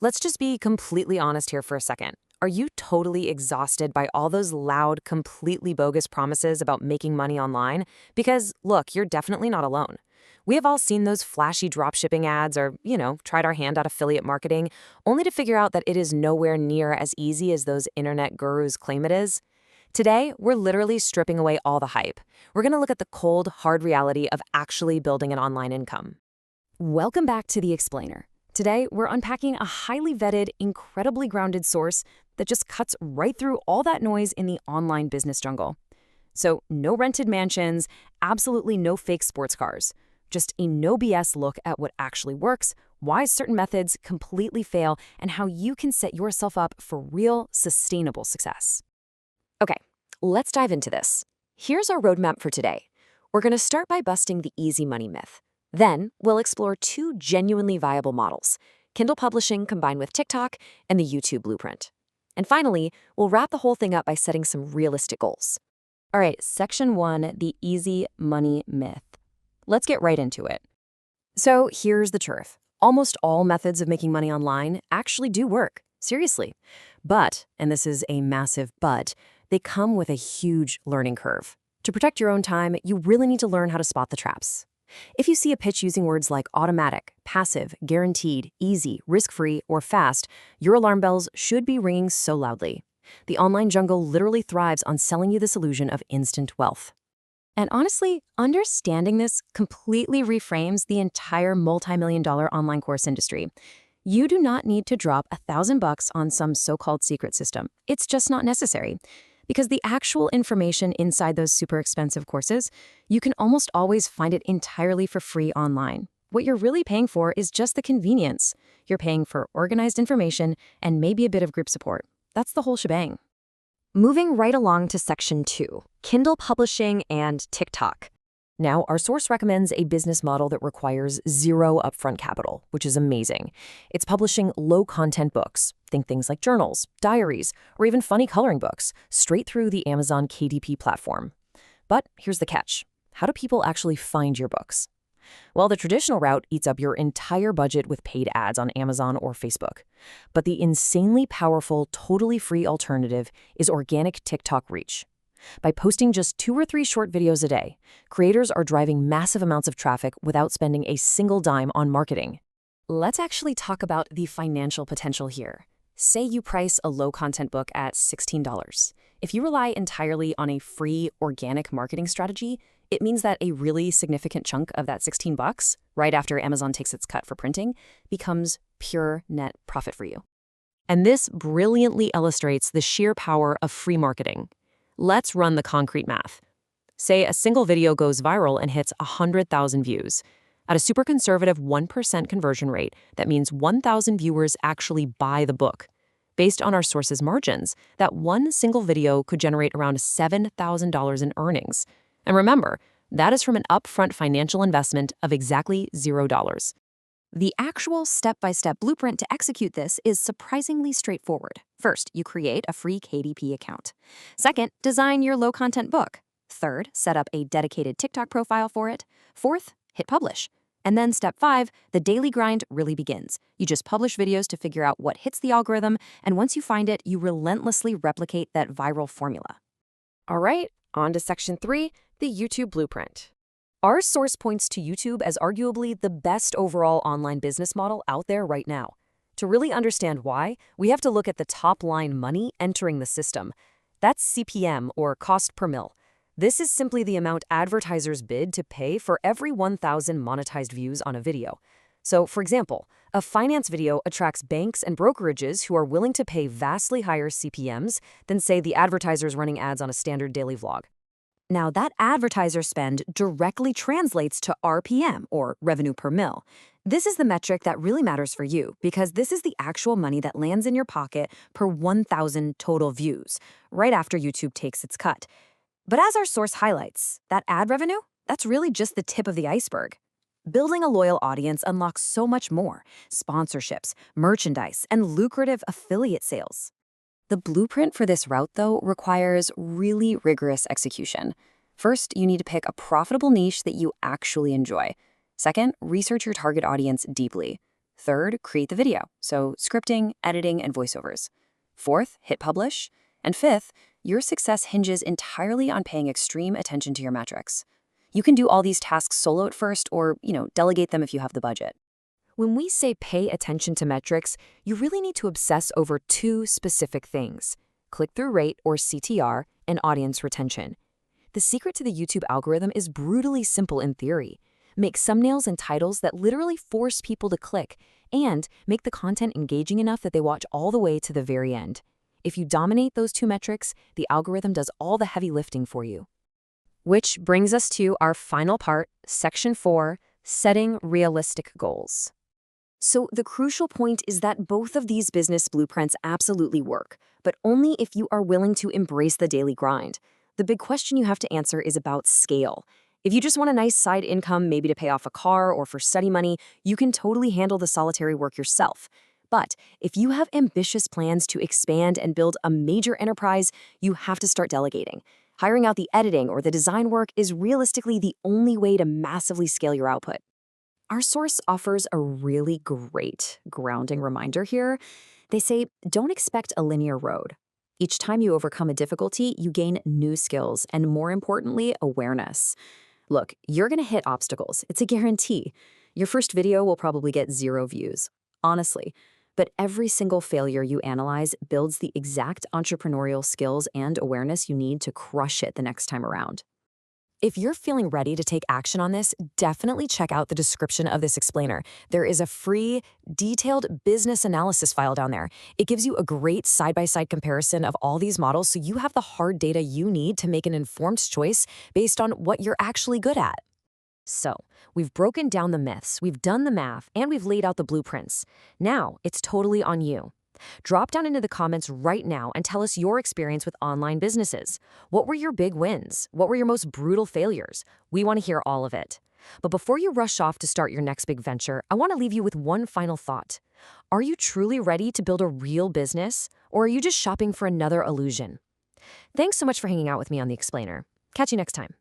Let's just be completely honest here for a second. Are you totally exhausted by all those loud, completely bogus promises about making money online? Because, look, you're definitely not alone. We have all seen those flashy dropshipping ads or, tried our hand at affiliate marketing, only to figure out that it is nowhere near as easy as those internet gurus claim it is. Today, we're literally stripping away all the hype. We're going to look at the cold, hard reality of actually building an online income. Welcome back to The Explainer. Today, we're unpacking a highly vetted, incredibly grounded source that just cuts right through all that noise in the online business jungle. So, no rented mansions, absolutely no fake sports cars. Just a no BS look at what actually works, why certain methods completely fail, and how you can set yourself up for real, sustainable success. Okay, let's dive into this. Here's our roadmap for today. We're going to start by busting the easy money myth. Then, we'll explore two genuinely viable models, Kindle Publishing combined with TikTok and the YouTube Blueprint. And finally, we'll wrap the whole thing up by setting some realistic goals. All right, Section 1, the easy money myth. Let's get right into it. So here's the truth. Almost all methods of making money online actually do work. Seriously. But, and this is a massive but, they come with a huge learning curve. To protect your own time, you really need to learn how to spot the traps. If you see a pitch using words like automatic, passive, guaranteed, easy, risk-free, or fast, your alarm bells should be ringing so loudly. The online jungle literally thrives on selling you this illusion of instant wealth. And honestly, understanding this completely reframes the entire multi-million-dollar online course industry. You do not need to drop $1,000 on some so-called secret system. It's just not necessary. Because the actual information inside those super expensive courses, you can almost always find it entirely for free online. What you're really paying for is just the convenience. You're paying for organized information and maybe a bit of group support. That's the whole shebang. Moving right along to Section 2, Kindle Publishing and TikTok. Now, our source recommends a business model that requires zero upfront capital, which is amazing. It's publishing low-content books, think things like journals, diaries, or even funny coloring books, straight through the Amazon KDP platform. But here's the catch. How do people actually find your books? Well, the traditional route eats up your entire budget with paid ads on Amazon or Facebook. But the insanely powerful, totally free alternative is organic TikTok reach. By posting just 2 or 3 short videos a day, creators are driving massive amounts of traffic without spending a single dime on marketing. Let's actually talk about the financial potential here. Say you price a low-content book at $16. If you rely entirely on a free, organic marketing strategy, it means that a really significant chunk of that $16, right after Amazon takes its cut for printing, becomes pure net profit for you. And this brilliantly illustrates the sheer power of free marketing. Let's run the concrete math. Say a single video goes viral and hits 100,000 views. At a super conservative 1% conversion rate, that means 1,000 viewers actually buy the book. Based on our source's margins, that one single video could generate around $7,000 in earnings. And remember, that is from an upfront financial investment of exactly $0. The actual step-by-step blueprint to execute this is surprisingly straightforward. First, you create a free KDP account. Second, design your low-content book. Third, set up a dedicated TikTok profile for it. Fourth, hit publish. And then step 5, the daily grind really begins. You just publish videos to figure out what hits the algorithm, and once you find it, you relentlessly replicate that viral formula. All right, on to Section 3, the YouTube Blueprint. Our source points to YouTube as arguably the best overall online business model out there right now. To really understand why, we have to look at the top-line money entering the system. That's CPM, or cost per mil. This is simply the amount advertisers bid to pay for every 1,000 monetized views on a video. So, for example, a finance video attracts banks and brokerages who are willing to pay vastly higher CPMs than, say, the advertisers running ads on a standard daily vlog. Now, that advertiser spend directly translates to RPM, or revenue per mil. This is the metric that really matters for you, because this is the actual money that lands in your pocket per 1,000 total views, right after YouTube takes its cut. But as our source highlights, that ad revenue, that's really just the tip of the iceberg. Building a loyal audience unlocks so much more: sponsorships, merchandise, and lucrative affiliate sales. The blueprint for this route, though, requires really rigorous execution. First, you need to pick a profitable niche that you actually enjoy. Second, research your target audience deeply. Third, create the video, so scripting, editing, and voiceovers. Fourth, hit publish. And fifth, your success hinges entirely on paying extreme attention to your metrics. You can do all these tasks solo at first or, delegate them if you have the budget. When we say pay attention to metrics, you really need to obsess over two specific things: click-through rate, or CTR, and audience retention. The secret to the YouTube algorithm is brutally simple in theory. Make thumbnails and titles that literally force people to click, and make the content engaging enough that they watch all the way to the very end. If you dominate those two metrics, the algorithm does all the heavy lifting for you. Which brings us to our final part, Section 4, setting realistic goals. So the crucial point is that both of these business blueprints absolutely work, but only if you are willing to embrace the daily grind. The big question you have to answer is about scale. If you just want a nice side income, maybe to pay off a car or for study money, you can totally handle the solitary work yourself. But if you have ambitious plans to expand and build a major enterprise, you have to start delegating. Hiring out the editing or the design work is realistically the only way to massively scale your output. Our source offers a really great grounding reminder here. They say, don't expect a linear road. Each time you overcome a difficulty, you gain new skills and, more importantly, awareness. Look, you're going to hit obstacles. It's a guarantee. Your first video will probably get 0 views, honestly. But every single failure you analyze builds the exact entrepreneurial skills and awareness you need to crush it the next time around. If you're feeling ready to take action on this, definitely check out the description of this explainer. There is a free, detailed business analysis file down there. It gives you a great side-by-side comparison of all these models, so you have the hard data you need to make an informed choice based on what you're actually good at. So, we've broken down the myths, we've done the math, and we've laid out the blueprints. Now, it's totally on you. Drop down into the comments right now and tell us your experience with online businesses. What were your big wins? What were your most brutal failures? We want to hear all of it. But before you rush off to start your next big venture, I want to leave you with one final thought. Are you truly ready to build a real business, or are you just shopping for another illusion? Thanks so much for hanging out with me on The Explainer. Catch you next time.